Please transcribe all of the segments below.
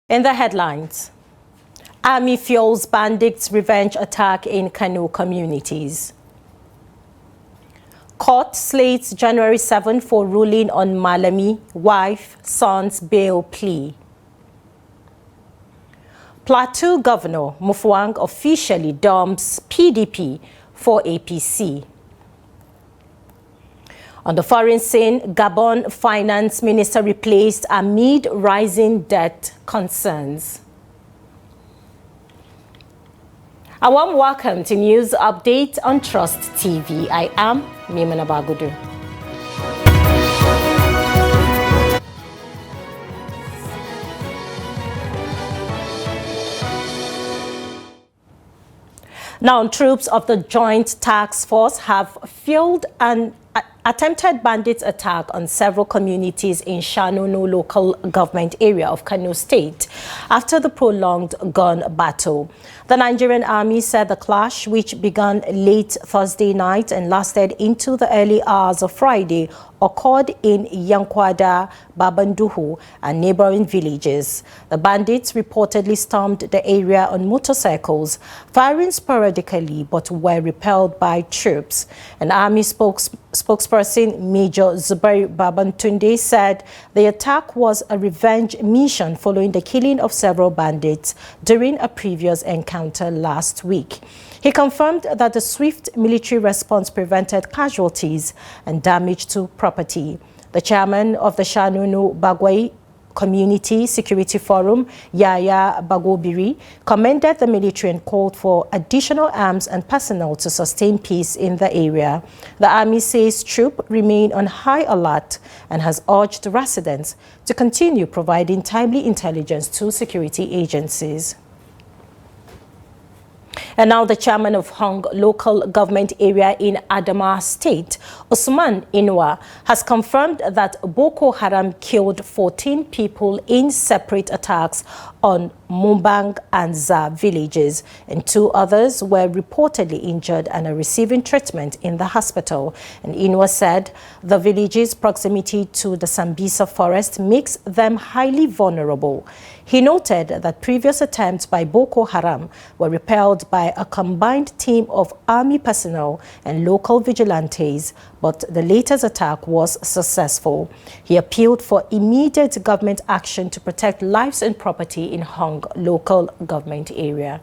In the headlines, Army fuels bandits' revenge attack in Kano communities. Court slates January 7 for ruling on Malami, wife, son's bail plea. Plateau Governor Mutfwang officially dumps PDP for APC. On the foreign scene, Gabon finance minister replaced amid rising debt concerns. A warm welcome to News Update on Trust TV. I am Mimana Bagudu. Now, troops of the Joint Task Force have fueled an attempted bandits attack on several communities in Kano local government area of Kano State after the prolonged gun battle. The Nigerian Army said the clash, which began late Thursday night and lasted into the early hours of Friday, occurred in Yankwada, Babanduhu, and neighboring villages. The bandits reportedly stormed the area on motorcycles, firing sporadically but were repelled by troops. An army spokesperson, Major Zubair Babantunde, said the attack was a revenge mission following the killing of several bandits during a previous encounter last week. He confirmed that the swift military response prevented casualties and damage to property. The chairman of the Kano Bagwai Community Security Forum, Yaya Bagobiri, commended the military and called for additional arms and personnel to sustain peace in the area. The army says troops remain on high alert and has urged residents to continue providing timely intelligence to security agencies. And now the chairman of Hong local government area in Adamawa State, Usman Inwa, has confirmed that Boko Haram killed 14 people in separate attacks on Mumbang and Za villages, and 2 others were reportedly injured and are receiving treatment in the hospital. And Inwa said the village's proximity to the Sambisa forest makes them highly vulnerable. He noted that previous attempts by Boko Haram were repelled by a combined team of army personnel and local vigilantes, but the latest attack was successful. He appealed for immediate government action to protect lives and property in Hong local government area.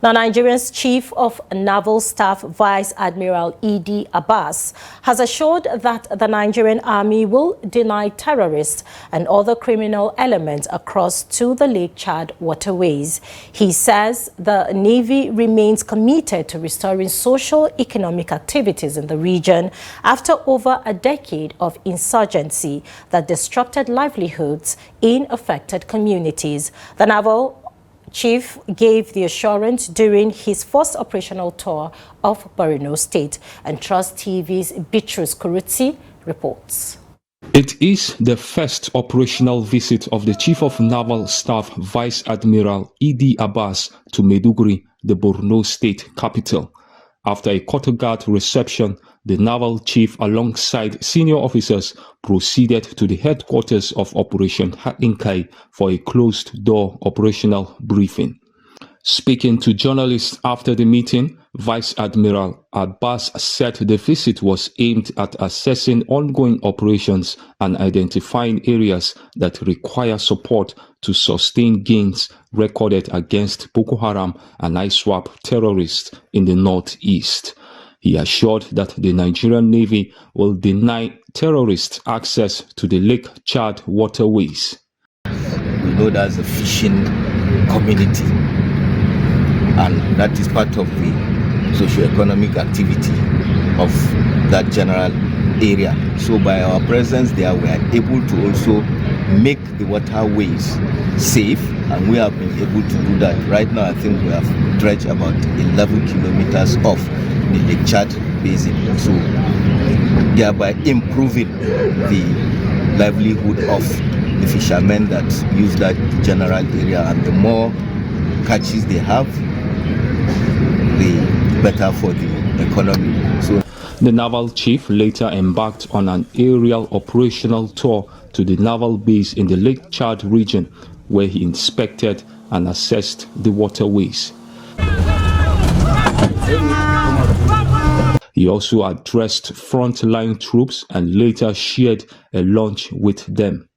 Now, Nigeria's Chief of Naval Staff Vice Admiral E.D. Abbas has assured that the Nigerian Army will deny terrorists and other criminal elements across to the Lake Chad waterways. He says the Navy remains committed to restoring socio-economic activities in the region after over a decade of insurgency that disrupted livelihoods in affected communities. The Naval Chief gave the assurance during his first operational tour of Borno State, and Trust TV's Bitrus Kurutsi reports. It is the first operational visit of the Chief of Naval Staff Vice Admiral E.D. Abbas to Maiduguri, the Borno State capital. After a courtyard reception, the naval chief alongside senior officers proceeded to the headquarters of Operation Hatinkai for a closed-door operational briefing. Speaking to journalists after the meeting, Vice Admiral Abbas said the visit was aimed at assessing ongoing operations and identifying areas that require support to sustain gains recorded against Boko Haram and ISWAP terrorists in the northeast. He assured that the Nigerian Navy will deny terrorists access to the Lake Chad waterways. We know that's a fishing community, and that is part of the socio-economic activity of that general area. So by our presence there, we are able to also make the waterways safe, and we have been able to do that. Right now, I think we have dredged about 11 kilometers off the Lake Chad basin, so thereby improving the livelihood of the fishermen that use that general area, and the more catches they have, the better for the economy. So The naval chief later embarked on an aerial operational tour to the naval base in the Lake Chad region, where he inspected and assessed the waterways. He also addressed frontline troops and later shared a lunch with them.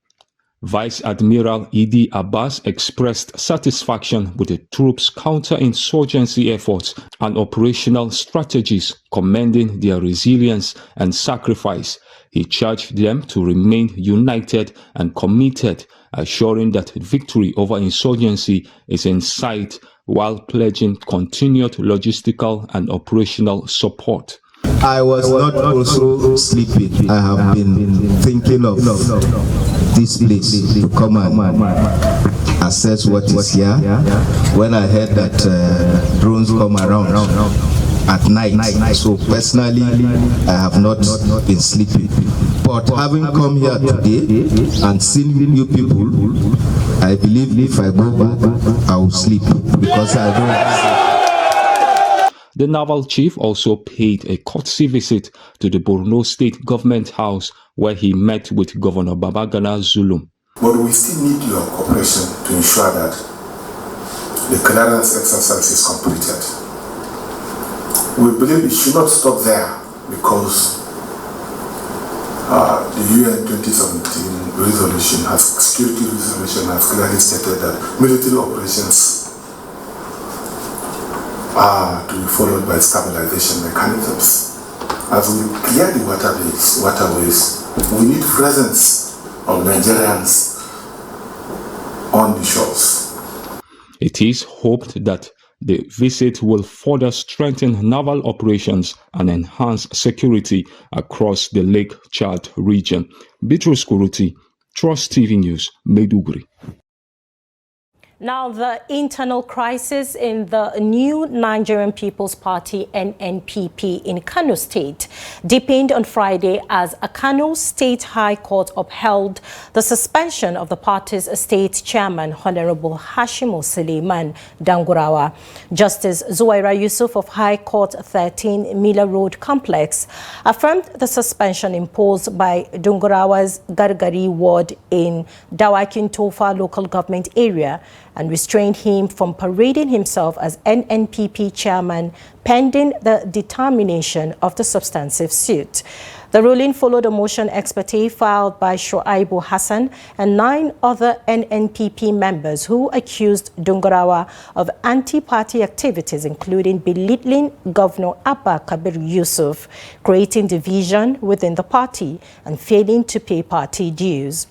Vice Admiral Idi Abbas expressed satisfaction with the troops' counter-insurgency efforts and operational strategies, commending their resilience and sacrifice. He charged them to remain united and committed, assuring that victory over insurgency is in sight, while pledging continued logistical and operational support. I was not also sleeping. I have been thinking of this place to come and assess what is here. When I heard that drones come around at night, so personally I have not been sleeping. But having come here today and seen you people, I believe if I go back, I will sleep because I don't. The naval chief also paid a courtesy visit to the Borno State Government House, where he met with Governor Babagana Zulum. But we still need your cooperation to ensure that the clearance exercise is completed. We believe it should not stop there because the UN 2017 resolution security resolution has clearly stated that military operations are to be followed by stabilization mechanisms. As we clear the waterways, we need presence of Nigerians on the shores. It is hoped that the visit will further strengthen naval operations and enhance security across the Lake Chad region. Bitrus Kuruti, Trust TV News, Maiduguri. Now, the internal crisis in the new Nigerian People's Party, NNPP, in Kano State deepened on Friday as a Kano State High Court upheld the suspension of the party's state chairman, Honorable Hashimu Suleiman Dangurawa. Justice Zuwaira Yusuf of High Court 13 Miller Road Complex affirmed the suspension imposed by Dangurawa's Gargari ward in Dawakin Tofa local government area and restrained him from parading himself as NNPP chairman pending the determination of the substantive suit. The ruling followed a motion ex parte filed by Shoaibu Hassan and 9 other NNPP members who accused Dungarawa of anti-party activities, including belittling Governor Abba Kabir Yusuf, creating division within the party, and failing to pay party dues.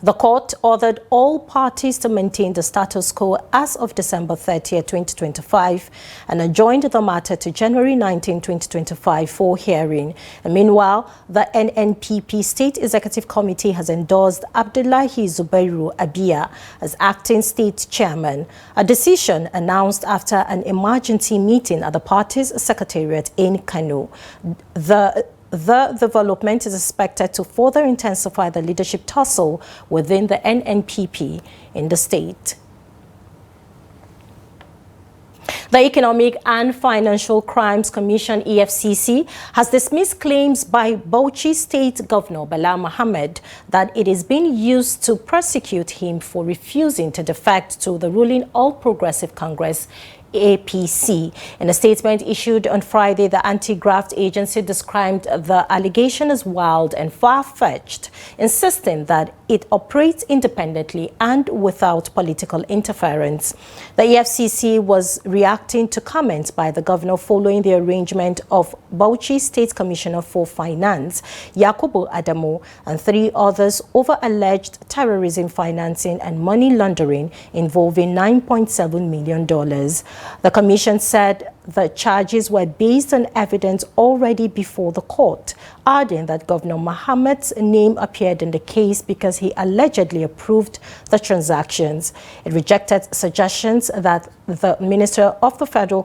The court ordered all parties to maintain the status quo as of December 30, 2025, and adjourned the matter to January 19, 2025 for hearing. And meanwhile, the NNPP State Executive Committee has endorsed Abdullahi Zubairu Abia as acting state chairman, a decision announced after an emergency meeting at the party's secretariat in Kano. The development is expected to further intensify the leadership tussle within the NNPP in the state. The Economic and Financial Crimes Commission, EFCC, has dismissed claims by Bauchi State Governor Bala Mohammed that it is being used to prosecute him for refusing to defect to the ruling All Progressive Congress APC. In a statement issued on Friday, the anti-graft agency described the allegation as wild and far-fetched, insisting that it operates independently and without political interference. The EFCC was reacting to comments by the governor following the arraignment of Bauchi State Commissioner for Finance, Yakubu Adamu, and 3 others over alleged terrorism financing and money laundering involving $9.7 million. The commission said the charges were based on evidence already before the court, adding that Governor Mohammed's name appeared in the case because he allegedly approved the transactions. It rejected suggestions that the Minister of the Federal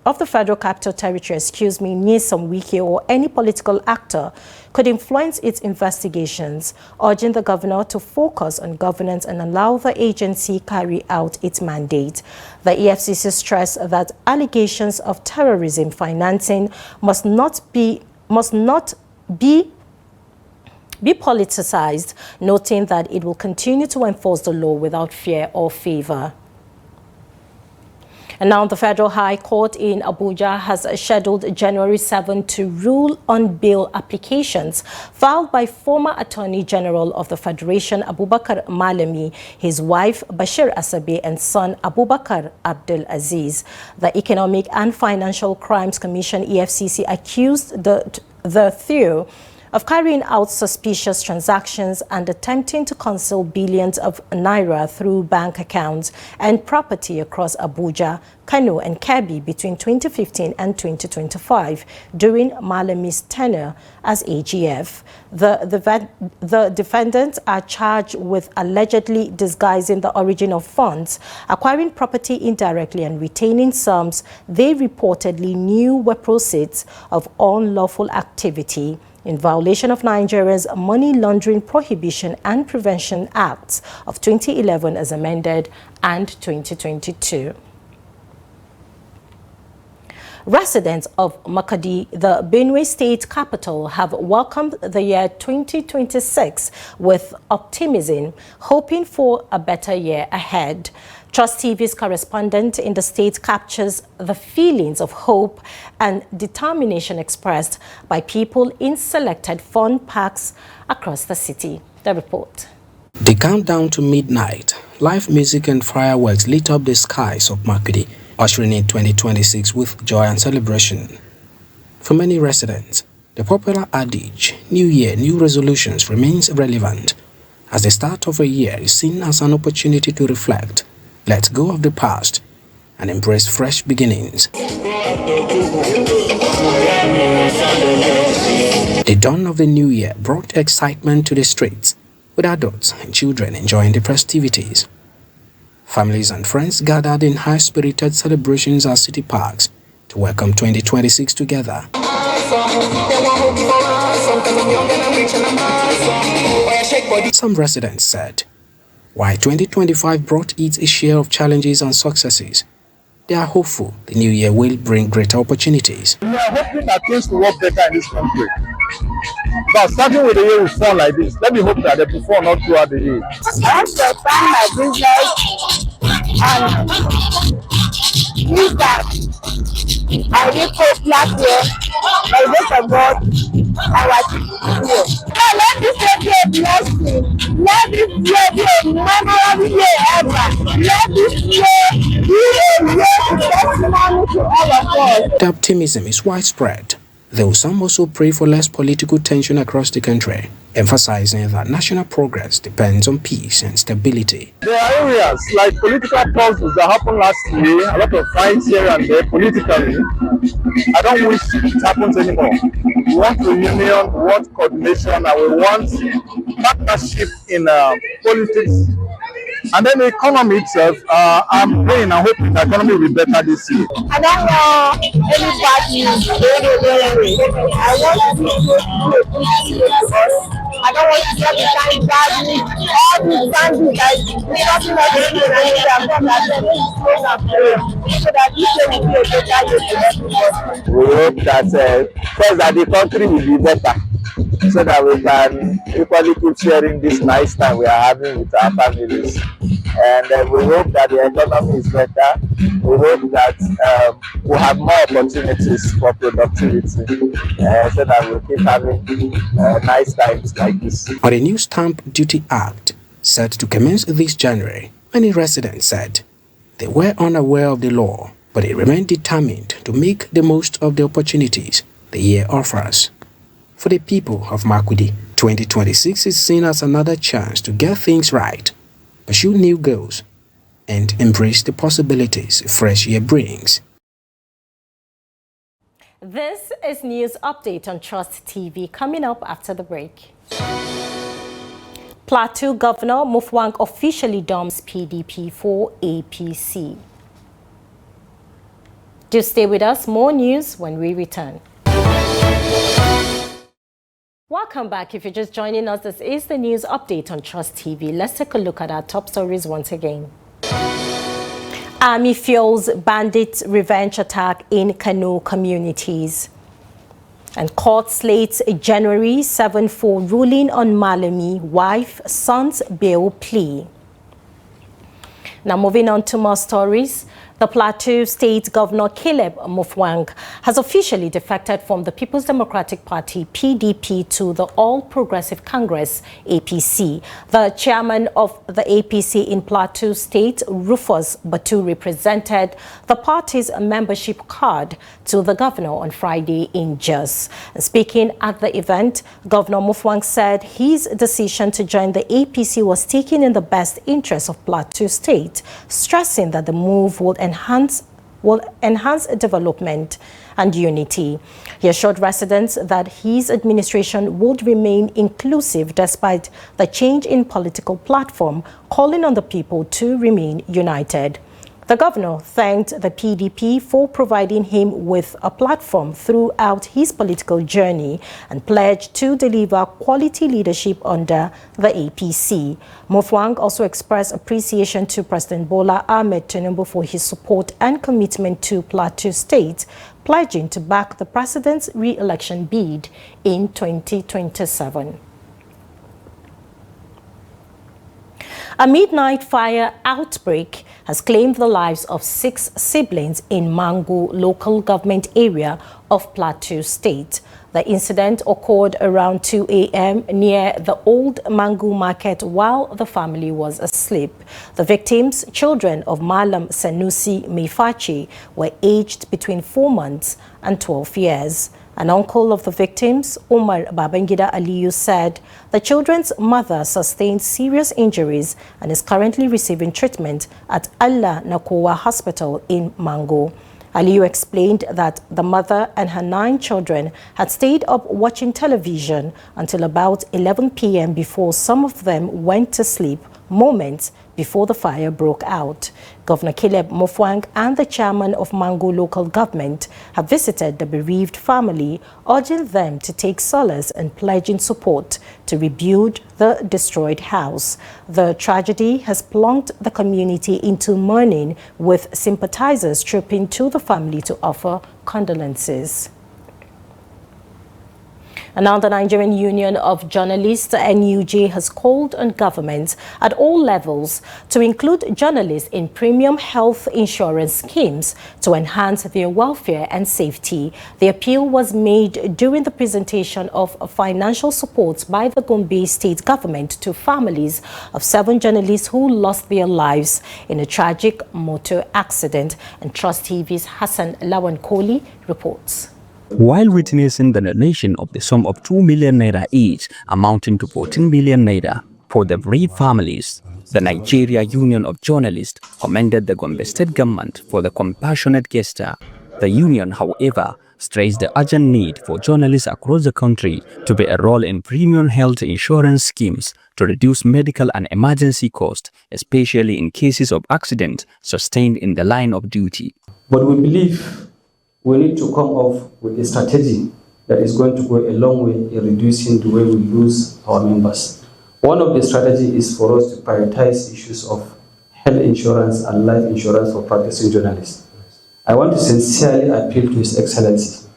Capital Territory, Nyesom Wike, or any political actor could influence its investigations, urging the governor to focus on governance and allow the agency carry out its mandate. The EFCC stressed that allegations of terrorism financing must not be must not be politicized, noting that it will continue to enforce the law without fear or favor. And now the Federal High Court in Abuja has scheduled January 7 to rule on bail applications filed by former Attorney General of the Federation Abubakar Malami, his wife Bashir Asabe, and son Abubakar Abdul Aziz. The Economic and Financial Crimes Commission EFCC accused the trio of carrying out suspicious transactions and attempting to conceal billions of naira through bank accounts and property across Abuja, Kano and Kebbi between 2015 and 2025 during Malami's tenure as AGF. The defendants are charged with allegedly disguising the origin of funds, acquiring property indirectly and retaining sums they reportedly knew were proceeds of unlawful activity, in violation of Nigeria's Money Laundering Prohibition and Prevention Acts of 2011 as amended and 2022. Residents of Makadi, the Benue State capital, have welcomed the year 2026 with optimism, hoping for a better year ahead. Trust TV's correspondent in the state captures the feelings of hope and determination expressed by people in selected fun parks across the city. The report. The countdown to midnight, live music and fireworks lit up the skies of Makudi, ushering in 2026 with joy and celebration. For many residents, the popular adage, New Year, New Resolutions, remains relevant, as the start of a year is seen as an opportunity to reflect, let go of the past, and embrace fresh beginnings. The dawn of the new year brought excitement to the streets, with adults and children enjoying the festivities. Families and friends gathered in high-spirited celebrations at city parks to welcome 2026 together. Some residents said, while 2025 brought its share of challenges and successes, they are hopeful the new year will bring greater opportunities. We are hoping that things will work better in this country. But starting with the year with fun like this, let me hope that they perform not throughout the year. I want to expand my business and use that. I will post last year, by the grace of God, I was here. So let this year be a blessing. Let this year be a memorable year ever. Let this year be a year of testimony to all of us. The optimism is widespread, though some also pray for less political tension across the country, emphasizing that national progress depends on peace and stability. There are areas like political pauses that happened last year, a lot of fights here and there politically. I don't wish it happens anymore. We want reunion, we want coordination, and we want partnership in politics. And then the economy itself, I'm praying and hoping the economy will be better this year. I don't want any bad news. I want to do a good year to us. I don't want to get the kind of bad news. All these bandits, nothing like so that this year will be a better year to everybody. We hope that first that the country will be better, so that we can equally keep sharing this nice time we are having with our families. And we hope that the economy is better. We hope that we have more opportunities for productivity, so that we'll keep having nice times like this. On the new Stamp Duty Act, set to commence this January, many residents said they were unaware of the law, but they remain determined to make the most of the opportunities the year offers. For the people of Makudi, 2026 is seen as another chance to get things right, pursue new goals, and embrace the possibilities a fresh year brings. This is News Update on Trust TV, coming up after the break. Plateau Governor Mutfwang officially dumps PDP for APC. Do stay with us, more news when we return. Welcome back. If you're just joining us, this is the News Update on Trust TV. Let's take a look at our top stories once again. Army fuels bandit revenge attack in Kano communities. And court slates January 7 for ruling on Malami wife, son's bail plea. Now moving on to more stories. The Plateau State Governor Caleb Mutfwang has officially defected from the People's Democratic Party (PDP) to the All Progressive Congress (APC). The chairman of the APC in Plateau State, Rufus Baturi, presented the party's membership card to the governor on Friday in Jos. Speaking at the event, Governor Mutfwang said his decision to join the APC was taken in the best interest of Plateau State, stressing that the move will enhance development and unity. He assured residents that his administration would remain inclusive despite the change in political platform, calling on the people to remain united. The governor thanked the PDP for providing him with a platform throughout his political journey and pledged to deliver quality leadership under the APC. Mutfwang also expressed appreciation to President Bola Ahmed Tinubu for his support and commitment to Plateau State, pledging to back the president's re-election bid in 2027. A midnight fire outbreak has claimed the lives of 6 siblings in Mangu local government area of Plateau State. The incident occurred around 2 a.m. near the old Mangu market while the family was asleep. The victims, children of Malam Sanusi Meifachi, were aged between 4 months and 12 years. An uncle of the victims, Umar Babangida Aliyu, said the children's mother sustained serious injuries and is currently receiving treatment at Allah Nakowa Hospital in Mango. Aliyu explained that the mother and her 9 children had stayed up watching television until about 11 p.m. before some of them went to sleep moments before the fire broke out. Governor Caleb Mutfwang and the chairman of Mango local government have visited the bereaved family, urging them to take solace and pledging support to rebuild the destroyed house. The tragedy has plunged the community into mourning, with sympathizers trooping to the family to offer condolences. And now the Nigerian Union of Journalists, NUJ, has called on governments at all levels to include journalists in premium health insurance schemes to enhance their welfare and safety. The appeal was made during the presentation of financial support by the Gombe state government to families of 7 journalists who lost their lives in a tragic motor accident. And Trust TV's Hassan Lawan Koli reports. While witnessing the donation of the sum of 2 million naira each, amounting to 14 million naira for the bereaved families, the Nigeria Union of Journalists commended the Gombe State government for the compassionate gesture. The union, however, stressed the urgent need for journalists across the country to be enrolled in premium health insurance schemes to reduce medical and emergency costs, especially in cases of accident sustained in the line of duty. But we believe we need to come up with a strategy that is going to go a long way in reducing the way we lose our members. One of the strategies is for us to prioritize issues of health insurance and life insurance for practicing journalists. I want to sincerely appeal to His Excellency.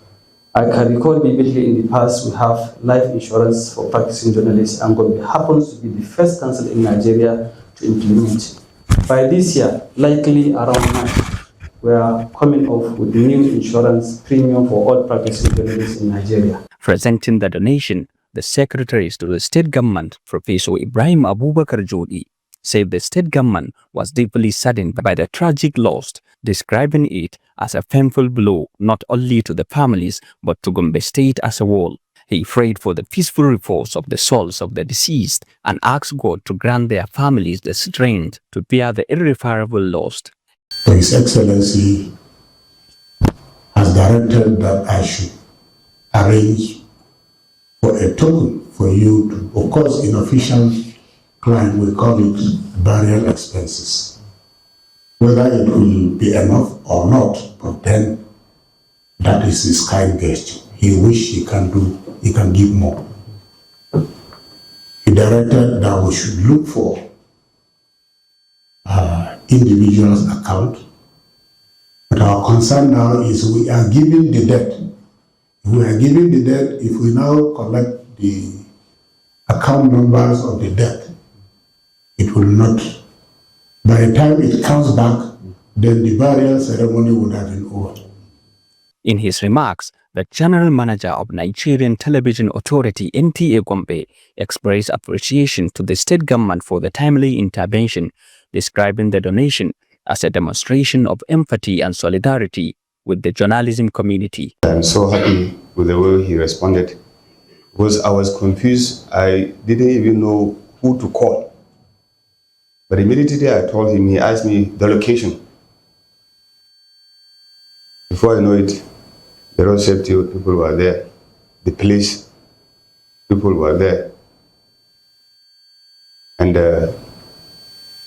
I can recall vividly in the past we have life insurance for practicing journalists, and Gombe happens to be the first council in Nigeria to implement. By this year, likely around March, we are coming off with the new insurance premium for all practicing journalists in Nigeria. Presenting the donation, the secretaries to the state government, Professor Ibrahim Abubakar Jodi, said the state government was deeply saddened by the tragic loss, describing it as a painful blow not only to the families but to Gombe State as a whole. He prayed for the peaceful repose of the souls of the deceased and asked God to grant their families the strength to bear the irreparable loss. His Excellency has directed that I should arrange for a token for you to, of course, in official climb we call it burial expenses. Whether it will be enough or not, but then that is his kind gesture. He wish he can give more. He directed that we should look for individual's account, but our concern now is we are giving the debt If we are giving the debt, if we now collect the account numbers of the debt, it will not. By the time it comes back, then the burial ceremony would have been over. In his remarks, the General Manager of Nigerian Television Authority NTA Gombe expressed appreciation to the state government for the timely intervention, describing the donation as a demonstration of empathy and solidarity with the journalism community. I'm so happy with the way he responded, because I was confused. I didn't even know who to call. But immediately I told him, he asked me the location. Before I know it, the road safety people were there, the police people were there, and the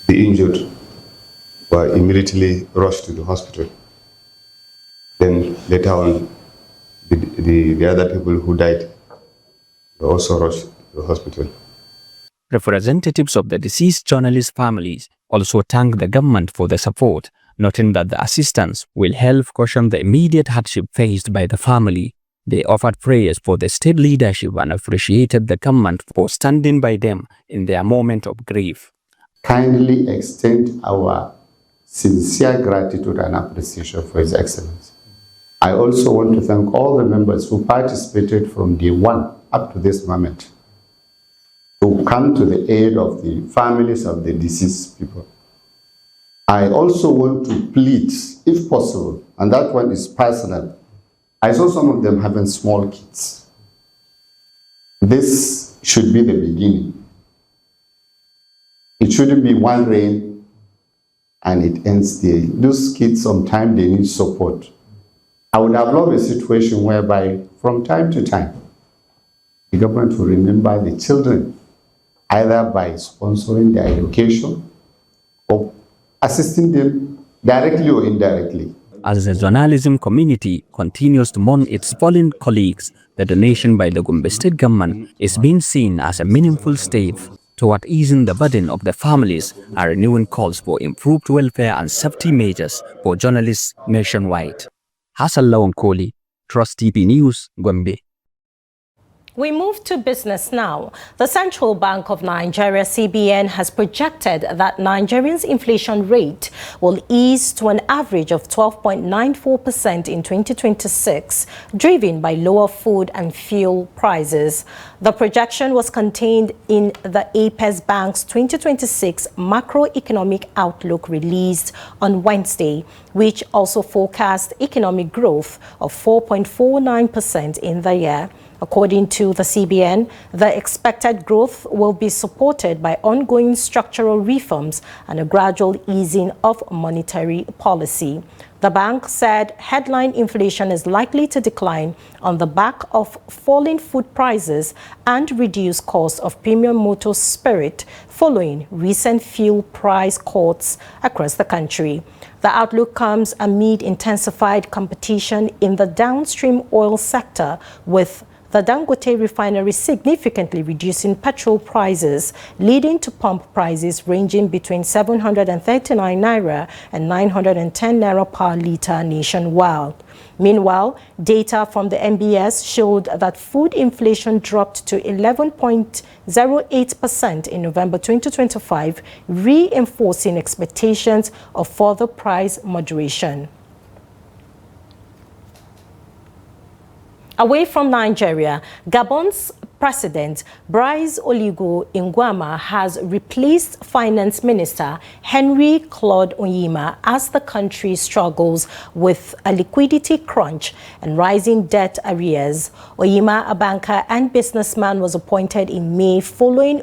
injured were immediately rushed to the hospital. Then later on, the other people who died were also rushed to the hospital. Representatives of the deceased journalist families also thanked the government for the support, noting that the assistance will help cushion the immediate hardship faced by the family. They offered prayers for the state leadership and appreciated the government for standing by them in their moment of grief. Kindly extend our sincere gratitude and appreciation for His Excellency. I also want to thank all the members who participated from day one up to this moment to come to the aid of the families of the deceased people. I also want to plead, if possible, and that one is personal. I saw some of them having small kids. This should be the beginning. It shouldn't be one rain and it ends there. Those kids, sometimes they need support. I would have loved a situation whereby, from time to time, the government will remember the children, either by sponsoring their education or assisting them directly or indirectly. As the journalism community continues to mourn its fallen colleagues, the donation by the Gombe state government is being seen as a meaningful step toward easing the burden of the families and renewing calls for improved welfare and safety measures for journalists nationwide. Hassan Lawan Koli, Trust TV News, Gombe. We move to business now. The Central Bank of Nigeria, CBN, has projected that Nigerians' inflation rate will ease to an average of 12.94% in 2026, driven by lower food and fuel prices. The projection was contained in the Apex Bank's 2026 macroeconomic outlook released on Wednesday, which also forecast economic growth of 4.49% in the year. According to the CBN, the expected growth will be supported by ongoing structural reforms and a gradual easing of monetary policy. The bank said headline inflation is likely to decline on the back of falling food prices and reduced cost of premium motor spirit following recent fuel price cuts across the country. The outlook comes amid intensified competition in the downstream oil sector, with the Dangote refinery significantly reducing petrol prices, leading to pump prices ranging between 739 naira and 910 naira per litre nationwide. Meanwhile, data from the NBS showed that food inflation dropped to 11.08% in November 2025, reinforcing expectations of further price moderation. Away from Nigeria, Gabon's President Brice Oligui Nguema has replaced Finance Minister Henry Claude Onyema as the country struggles with a liquidity crunch and rising debt arrears. Onyema, a banker and businessman, was appointed in May following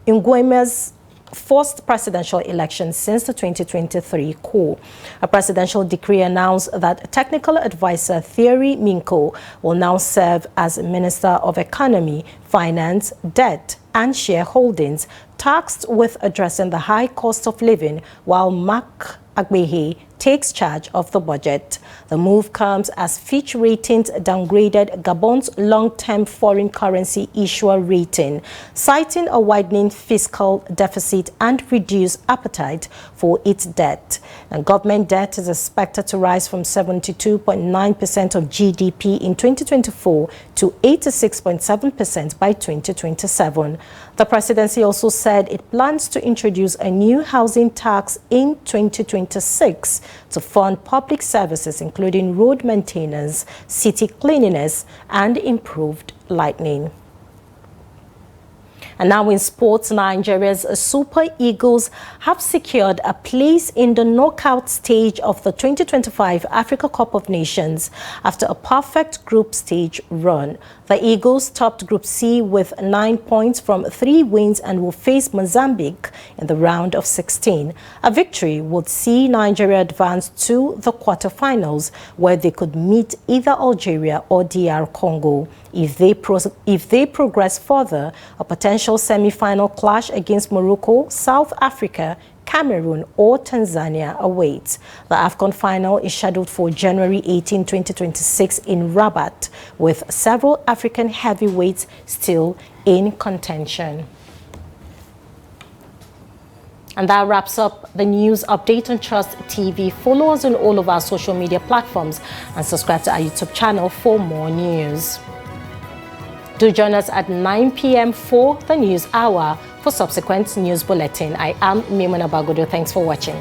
Nguema's first presidential election since the 2023 coup. A presidential decree announced that technical advisor Thierry Minko will now serve as Minister of Economy, Finance, Debt and Shareholdings, tasked with addressing the high cost of living, while Mark Agbehe takes charge of the budget. The move comes as Fitch Ratings downgraded Gabon's long-term foreign currency issuer rating, citing a widening fiscal deficit and reduced appetite for its debt. And government debt is expected to rise from 72.9% of GDP in 2024 to 86.7% by 2027. The presidency also said it plans to introduce a new housing tax in 2026 to fund public services, including road maintenance, city cleanliness, and improved lighting. And now in sports, Nigeria's Super Eagles have secured a place in the knockout stage of the 2025 Africa Cup of Nations after a perfect group stage run. The Eagles topped Group C with 9 points from 3 wins and will face Mozambique in the round of 16. A victory would see Nigeria advance to the quarterfinals, where they could meet either Algeria or DR Congo. If they progress further, a potential semi-final clash against Morocco, South Africa, Cameroon or Tanzania awaits. The AFCON final is scheduled for January 18, 2026 in Rabat, with several African heavyweights still in contention. And that wraps up the news update on Trust TV. Follow us on all of our social media platforms and subscribe to our YouTube channel for more news. Do join us at 9 p.m. for the news hour for subsequent news bulletin. I am Mimuna Bagodo. Thanks for watching.